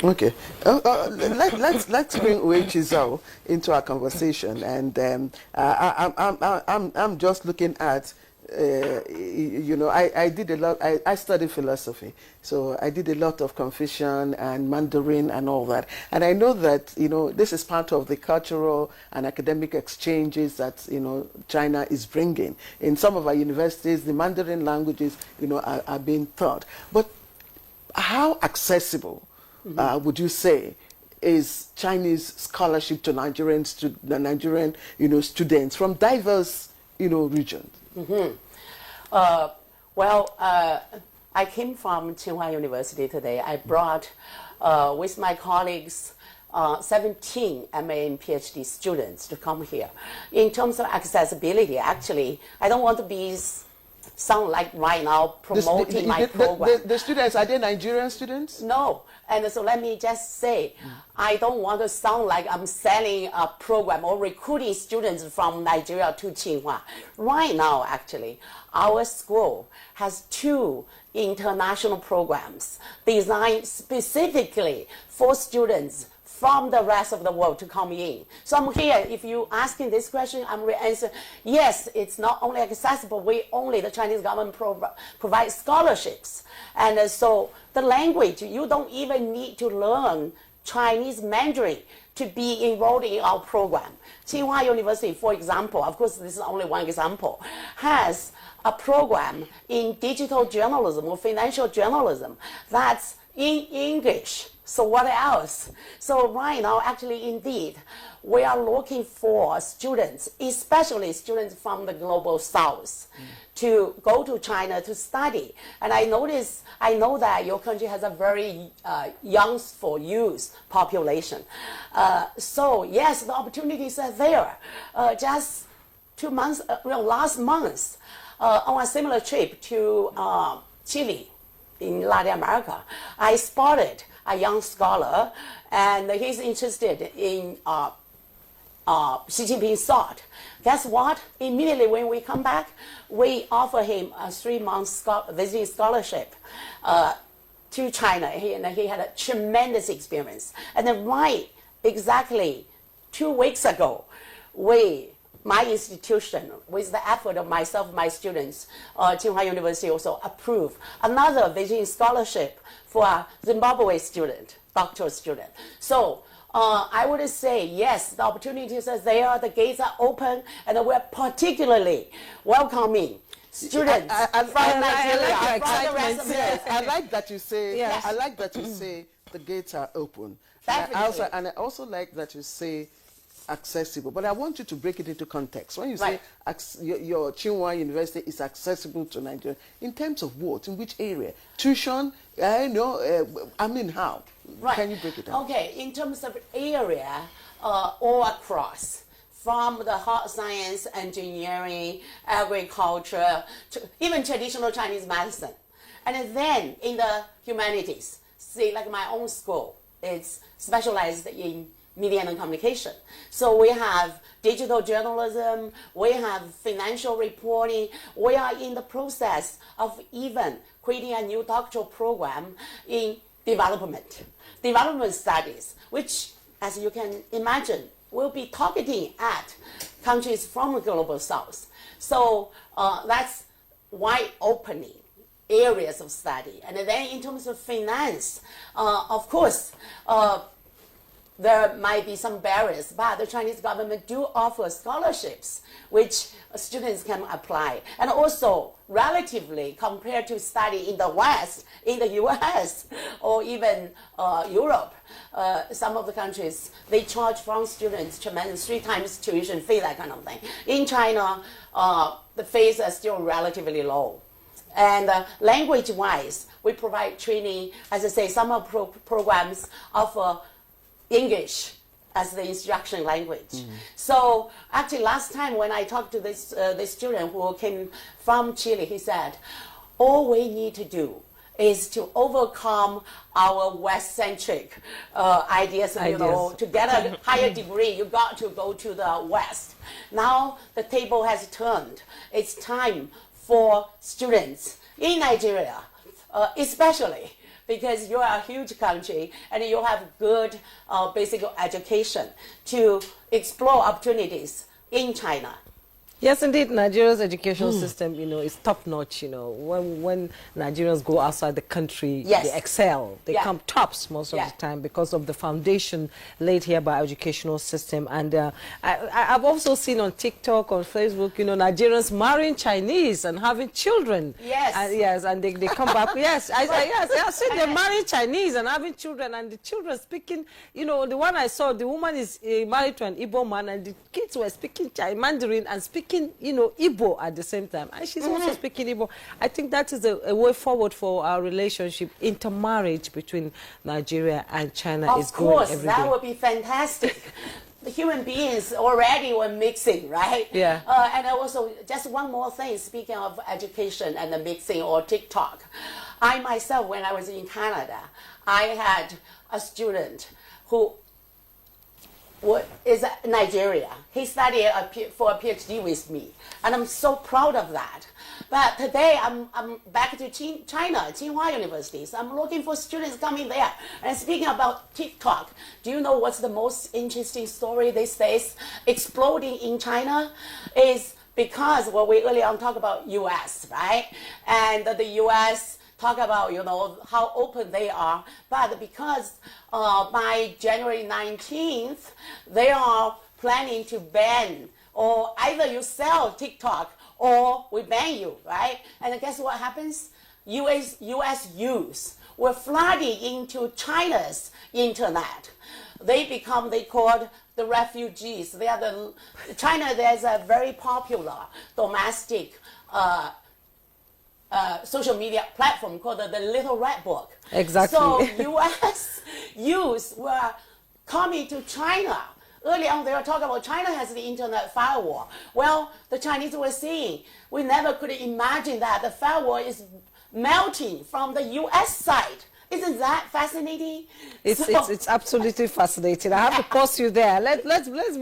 Okay. Let's bring Wei Chizao into our conversation, and I'm just looking at. I did a lot. I studied philosophy, so I did a lot of Confucian and Mandarin and all that. And I know that this is part of the cultural and academic exchanges that China is bringing. In some of our universities, the Mandarin languages are being taught. But how accessible would you say is Chinese scholarship to Nigerian students from diverse regions? I came from Tsinghua University today. I brought, with my colleagues, 17 MA and PhD students to come here. In terms of accessibility, actually, I don't want to sound like right now promoting my program. The students, are they Nigerian students? No. And so let me just say, I don't want to sound like I'm selling a program or recruiting students from Nigeria to Tsinghua. Right now, actually, our school has 2 international programs designed specifically for students from the rest of the world to come in. So I'm here, if you asking this question, I'm going to answer, yes, it's not only accessible, the Chinese government provides scholarships. And so the language, you don't even need to learn Chinese Mandarin to be enrolled in our program. Tsinghua University, for example, of course this is only one example, has a program in digital journalism or financial journalism that's in English. So what else? So right now, actually, indeed, we are looking for students, especially students from the global south, to go to China to study. And I know that your country has a very young youth population. So yes, the opportunities are there. Just 2 months, last month, on a similar trip to Chile in Latin America, I spotted a young scholar, and he's interested in Xi Jinping's thought. Guess what? Immediately when we come back, we offer him a 3-month visiting scholarship to China. And he had a tremendous experience. And then exactly 2 weeks ago, my institution, with the effort of myself and my students, Tsinghua University also approved another visiting scholarship for a Zimbabwe student, doctoral student. So I would say, yes, the opportunities are there, the gates are open, and we're particularly welcoming students from Nigeria, from the rest of the I like that you say, Yes. I like that you say the gates are open. Definitely. And I also like that you say accessible, but I want you to break it into context. When you say your Tsinghua University is accessible to Nigeria, in terms of what? In which area? Tuition? I mean, how? Right. Can you break it down? Okay, in terms of area, all across, from the hard science, engineering, agriculture, to even traditional Chinese medicine. And then in the humanities, see, like my own school, it's specialized in media and communication. So we have digital journalism, we have financial reporting, we are in the process of even creating a new doctoral program in development studies, which, as you can imagine, will be targeting at countries from the global south. So that's wide opening areas of study. And then in terms of finance, of course, there might be some barriers, but the Chinese government do offer scholarships which students can apply. And also, relatively, compared to study in the West, in the US, or even Europe, some of the countries, they charge from students tremendous 3 times tuition fee, that kind of thing. In China, the fees are still relatively low. And language-wise, we provide training, as I say, summer programs offer English as the instruction language. So actually last time when I talked to this student who came from Chile, he said, all we need to do is to overcome our West-centric ideas. To get a higher degree, you got to go to the West. Now the table has turned. It's time for students in Nigeria, especially, because you are a huge country and you have good basic education to explore opportunities in China. Yes, indeed, Nigeria's educational system, is top notch. When Nigerians go outside the country, they excel. They come tops most of the time because of the foundation laid here by our educational system. And I've also seen on TikTok, on Facebook, Nigerians marrying Chinese and having children. Yes. And they come back. Yes, I've seen them marrying Chinese and having children, and the children speaking. The one I saw, the woman is married to an Igbo man, and the kids were speaking Mandarin and speaking Igbo at the same time, and she's also speaking Igbo. I think that is a way forward for our relationship. Intermarriage between Nigeria and China is going every day. Of course, that would be fantastic. The human beings already were mixing, right? Yeah. And also, just one more thing, speaking of education and the mixing or TikTok. I myself, when I was in Canada, I had a student who is Nigeria. He studied for a PhD with me, and I'm so proud of that. But today I'm back to China, Tsinghua University. So I'm looking for students coming there. And speaking about TikTok, do you know what's the most interesting story these days exploding in China? Is because we earlier on talked about U.S., right? And the U.S. talk about, how open they are. But because by January 19th, they are planning to ban, or either you sell TikTok or we ban you, right? And guess what happens? US youth were flooding into China's internet. They called the refugees. China, there's a very popular domestic social media platform called the Little Red Book. Exactly. So U.S. youth were coming to China. Early on, they were talking about China has the internet firewall. Well, the Chinese were saying, we never could imagine that the firewall is melting from the U.S. side. Isn't that fascinating? It's absolutely fascinating. I have to pause you there. Let's